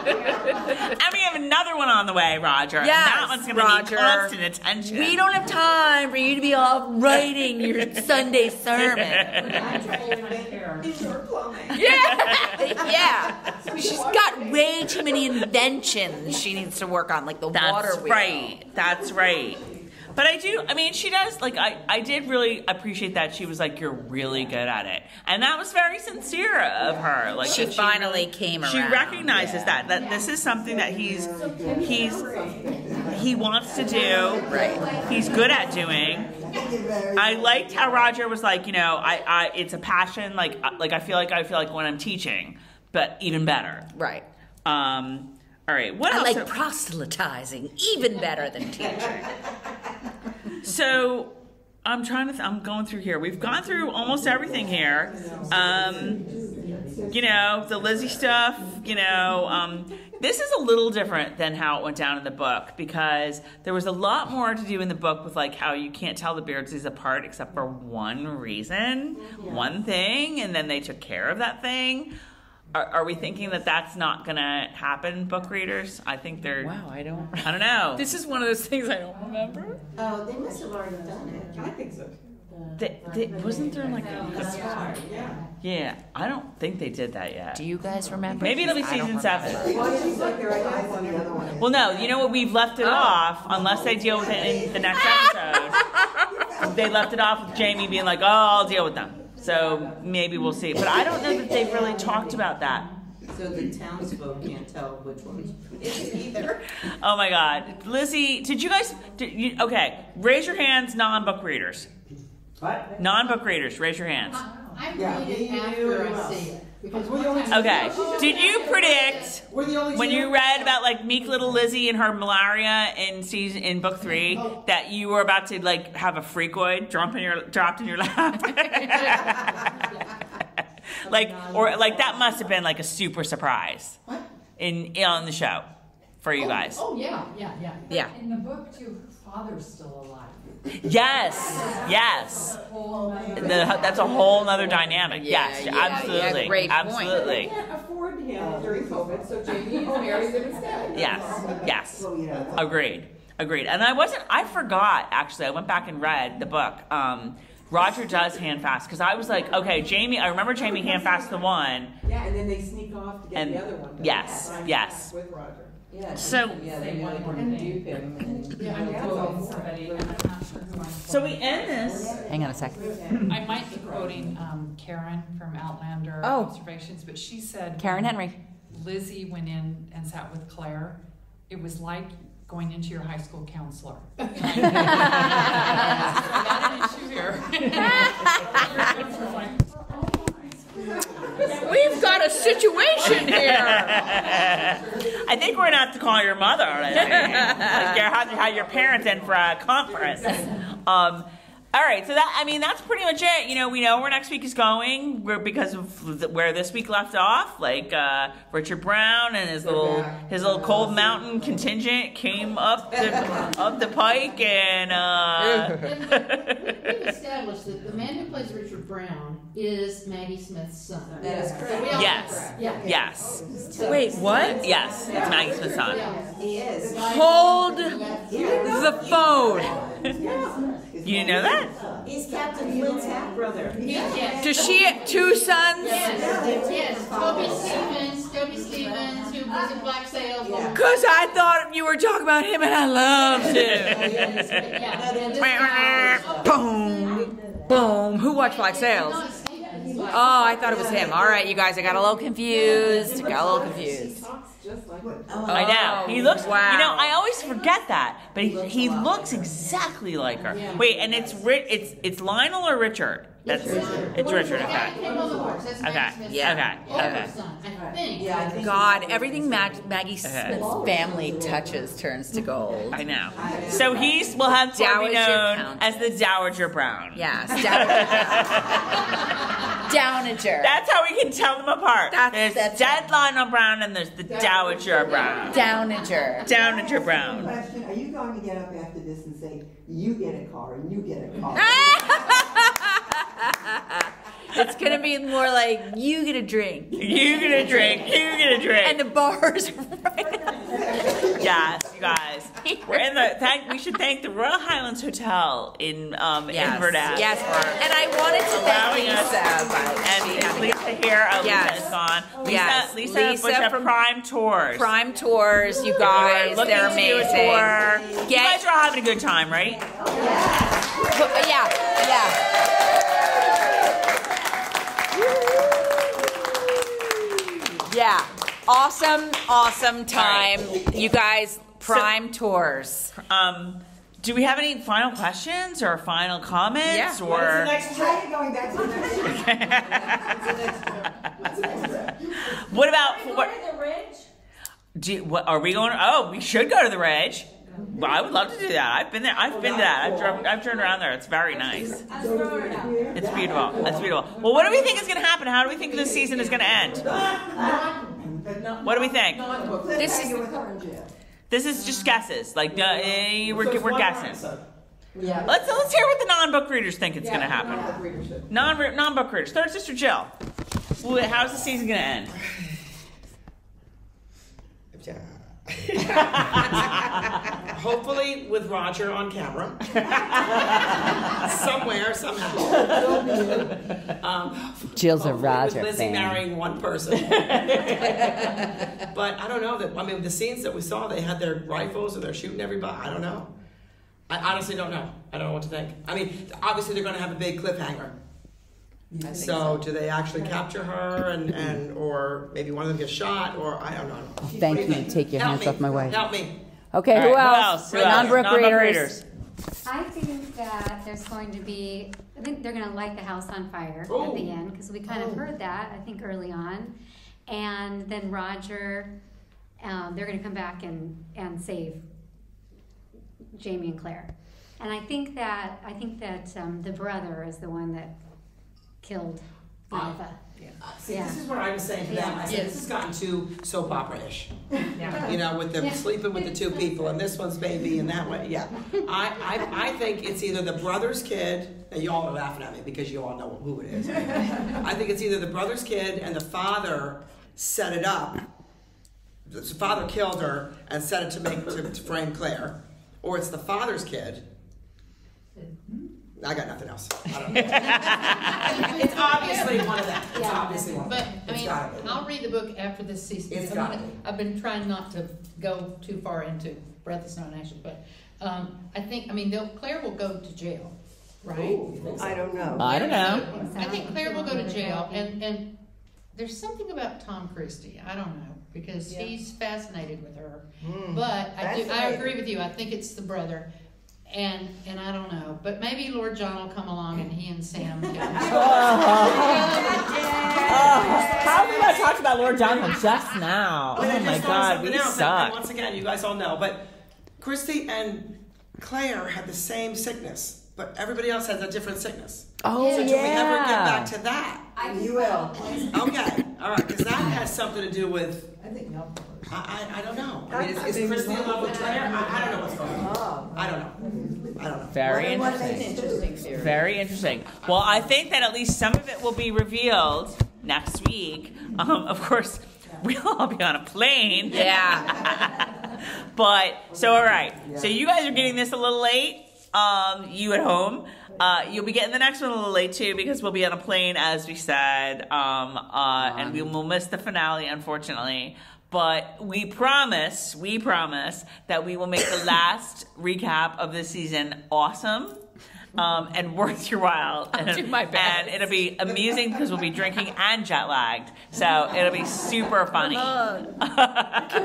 And we have another one on the way, Roger. And Yes, that one's going to Roger. need constant attention. We don't have time for you to be off writing your Sunday sermon. Indoor plumbing. Yeah. She's got way too many inventions she needs to work on, like the water wheel. That's right. But she does, like, I did really appreciate that she was like, you're really good at it. And that was very sincere of her. Like, She that finally came around. She recognizes that this is something that he wants to do. Right. He's good at doing. I liked how Roger was like, it's a passion. Like I feel like when I'm teaching, but even better. Right. All right. What I else? like proselytizing even better than teaching. So I'm going through here. We've gone through almost everything here. The Lizzie stuff. This is a little different than how it went down in the book because there was a lot more to do in the book with like how you can't tell the Beardsleys apart except for one reason, one thing, and then they took care of that thing. Are we thinking that that's not going to happen, book readers? I think they're... Wow, I don't know. This is one of those things I don't remember. Oh, they must have already done it. I think so. Wasn't there like Yeah. I don't think they did that yet. Do you guys remember? Maybe it'll be season 7. Well, she's like there, I on the other one. Well, no, you know what? We've left it off, unless they deal with it in the next episode. They left it off with Jamie being like, oh, I'll deal with them. So maybe we'll see. But I don't know that they've really talked about that. So the townsfolk can't tell which one's either. Oh my God. Lizzie, did you guys... okay, raise your hands, non-book readers. What? Non-book readers, raise your hands. I read it after I see it. Because we're the only two. Okay. Did you predict We're the only when two. you read about like meek little Lizzie and her malaria in book 3 that you were about to like have a freakoid dropped in your lap? That must have been like a super surprise on the show for you guys. Oh, yeah. Yeah. In the book, too, her father's still alive. Yes. That's a whole nother dynamic. Yes, absolutely. Yeah, great point. Absolutely. They can't afford him during COVID, so Jamie marries him instead. Yes. Agreed. And I forgot, actually, I went back and read the book. Roger does hand fast, because I was like, okay, Jamie, I remember Jamie hand fast the one. Yeah, and then they sneak off to get the other one. Yes. With Roger. Yeah. So- Yeah, they really want to dupe him. So we end this. Hang on a second. I might be quoting Karen from Outlander Observations, but she said Karen Henry. Lizzie went in and sat with Claire. It was like going into your high school counselor. Not an issue here. We've got a situation here. I think we're gonna have to call your mother. Like have your parents in for a conference. All right, so that's pretty much it. We know where next week is going. Because of where this week left off. Like Richard Brown and his little Cold Mountain contingent came up the pike, and we've established that the man who plays Richard Brown is Maggie Smith's son. That is correct. Yes. Yeah. Yes. Wait, what? Yes. It's Maggie Smith's son. He is. Hold the phone. You didn't know that? He's Captain Flint's half brother. Yes. Does she have 2 sons? Yes. Toby Stevens, who was in Black Sails. Yeah. Because I thought you were talking about him and I loved him. Boom. Boom. Who watched Black Sails? Oh, I thought it was him. All right, you guys, I got a little confused. I know. He looks. Wow. I always forget that, but he looks exactly like her. Yeah. Wait, and it's Lionel or Richard? It's Richard. Okay. Okay. Yeah. Okay. Yeah. God, everything Maggie Smith's family touches turns to gold. I know. So we'll have to be known as the Dowager Brown. Yes. Downager. That's how we can tell them apart. There's Dead Lionel Brown and there's the Dowager Brown. Downager. Downager Brown. Question, are you going to get up after this and say, you get a car and you get a car? It's going to be more like, you get a drink. You get a drink. You get a drink. And the bar's right. Yes, you guys. We're in we should thank the Royal Highlands Hotel in Inverness. Yes, and I wanted to thank Lisa. And Lisa here. Lisa is gone. Lisa from Prime Tours. Prime Tours, you guys. They're amazing. You guys are all having a good time, right? Yeah. Yeah. Awesome time. Right. You guys, Prime Tours. Do we have any final questions or final comments? Yeah. Or What's the next trip? Going back to the next trip. What about Are we going to the Ridge? Are we going? Oh, we should go to the Ridge. Well, I would love to do that. I've been there. I've been to that. I've driven around there. It's very nice. It's beautiful. It's beautiful. Well, what do we think is going to happen? How do we think this season is going to end? What do we think? This is just guesses. Like we're guessing. Yeah. Let's hear what the non-book readers think it's going to happen. Non-book readers. Third Sister Jill. How's the season going to end? Hopefully with Roger on camera. Somewhere, somehow. Jill's a Roger with Lizzie fan. marrying one person. But I don't know the scenes that we saw, they had their rifles or they're shooting everybody. I don't know. I honestly don't know. I don't know what to think. Obviously they're going to have a big cliffhanger. So do they actually capture her and or maybe one of them gets shot or I don't know. Thank you. Take your hands off my way. Help me. Okay, who else? Non-book readers. I think that there's going to be, I think they're going to light the house on fire at the end because we kind of heard that, I think, early on. And then Roger, they're going to come back and save Jamie and Claire. And I think that the brother is the one that killed Malva. This is what I was saying to them. I said, this has gotten too soap opera-ish. With them sleeping with the two people, and this one's baby, and that one. Yeah. I think it's either the brother's kid, and you all are laughing at me because you all know who it is. I think it's either the brother's kid and the father set it up. The father killed her and set it to frame Claire, or it's the father's kid. I got nothing else. I don't know. It's obviously one of them. It's obviously one of them. But gotta be. I'll read the book after this season. It's gotta be. I've been trying not to go too far into Breath is Not an Action, but I think, Claire will go to jail, right? Ooh, I don't know. I don't know. I think Claire will go to jail, and there's something about Tom Christie. I don't know, because he's fascinated with her. But I agree with you. I think it's the brother. And I don't know, but maybe Lord John will come along and he and Sam can. How have we not talked about Lord John just now? But I Oh my just thought God, something we else, suck. And once again, you guys all know, but Christy and Claire had the same sickness, but everybody else has a different sickness. Oh, so do we ever get back to that? You will. Okay, all right, because that has something to do with. I think no. I don't know. I mean, is Christy in love with Claire? I don't know what's going on. I don't know. Very interesting. Very interesting. Well, I think that at least some of it will be revealed next week. Of course, we'll all be on a plane. Yeah. But, so all right. So you guys are getting this a little late. You at home. You'll be getting the next one a little late too, because we'll be on a plane, as we said. And we will miss the finale, unfortunately. But we promise that we will make the last recap of this season awesome and worth your while. I'll do my best. And it'll be amusing because we'll be drinking and jet lagged. So it'll be super funny. Can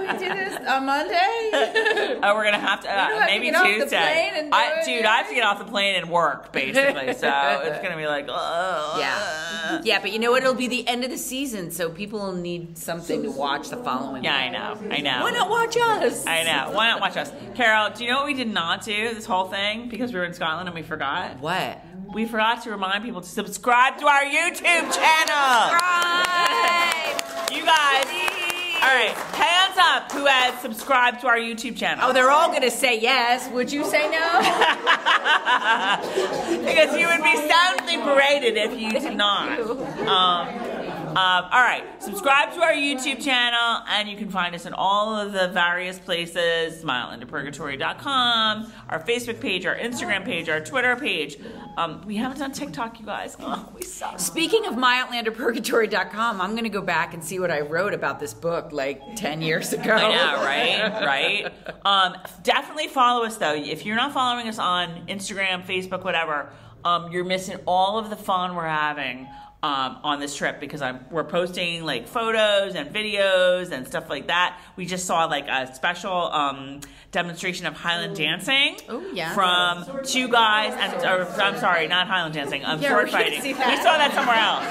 we do this on Monday? We're going to have to, maybe get off the Tuesday. plane and do it? Dude, I have to get off the plane and work, basically. So it's going to be like, Yeah, but you know what? It'll be the end of the season, so people will need something to watch the following Yeah, week. I know. Why not watch us? I know. Why not watch us? Carol, do you know what we did not do this whole thing because we were in Scotland and we forgot? What? We forgot to remind people to subscribe to our YouTube channel. Subscribe! You guys. All right, hands up who has subscribed to our YouTube channel. Oh, they're all going to say yes. Would you say no? Because you would be soundly paraded if you did not. All right, subscribe to our YouTube channel, and you can find us in all of the various places, smileunderpurgatory.com, our Facebook page, our Instagram page, our Twitter page. We haven't done TikTok, you guys. Oh, we suck. Speaking of myoutlanderpurgatory.com, I'm going to go back and see what I wrote about this book like 10 years ago. I know, right? Definitely follow us, though. If you're not following us on Instagram, Facebook, whatever, you're missing all of the fun we're having on this trip, because we're posting like photos and videos and stuff like that. We just saw like a special demonstration of Highland dancing from two guys, I'm sorry, not Highland dancing, sword fighting. We saw that somewhere else.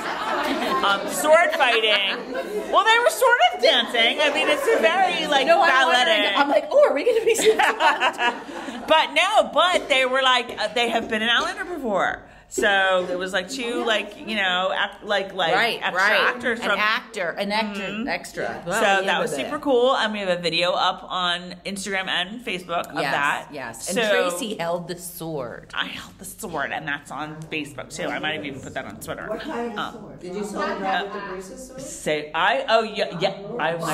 Sword fighting. Well, they were sort of dancing. I mean, it's a very like balletic. I'm like, are we going to be But they were like, they have been in Outlander before. So there was like two, like, you know, actors from extra. So that was super cool, and we have a video up on Instagram and Facebook of that. Yes, So, and Tracey held the sword. I held the sword, and that's on Facebook too. I might have even put that on Twitter. What kind of sword? Did you saw Robert the Bruce's sword? I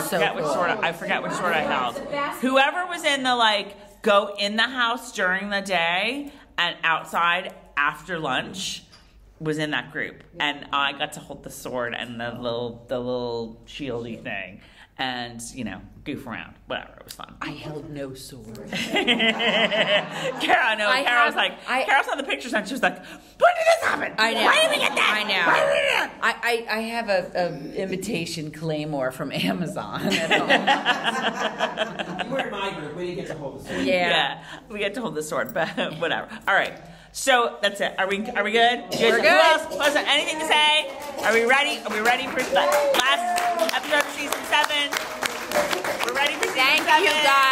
forget which sword. I forget which sword I held. Whoever was in the go in the house during the day and outside after lunch was in that group, and I got to hold the sword and the little shieldy thing, and goof around, whatever. It was fun. I held no sword. Carol saw the pictures and she was like, "When did this happen? I know. Why did we get that? I know. I have a imitation claymore from Amazon at home. You were in my group. We didn't get to hold the sword. Yeah, we get to hold the sword, but whatever. All right. So that's it. Are we good? We're good. Who else? Anything to say? Are we ready? Are we ready for the last episode of season 7? We're ready for season 7. Thank you, guys.